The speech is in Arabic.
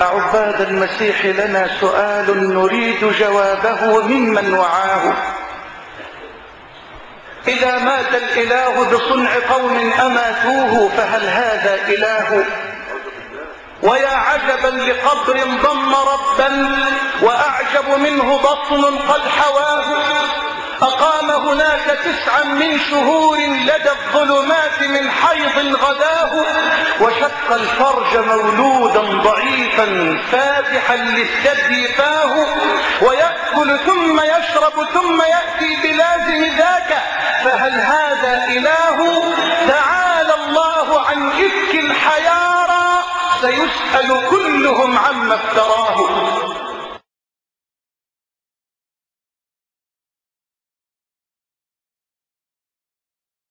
عباد المسيح لنا سؤال نريد جوابه ممن وعاه. إذا مات الإله بصنع قوم أماتوه فهل هذا إله؟ ويا عجبا لقبر ضم ربا وأعجب منه بطن قد حواه. أقام هناك 9 من شهور لدى الظلمات من حيض غداه، وشق الفرج مولودا ضعيفا فاتحا للثدي فاه، ويأكل ثم يشرب ثم يأتي بلازم ذاك، فهل هذا إله؟ تعالى الله عن إفك الحيارى، سيسأل كلهم عما افتراه.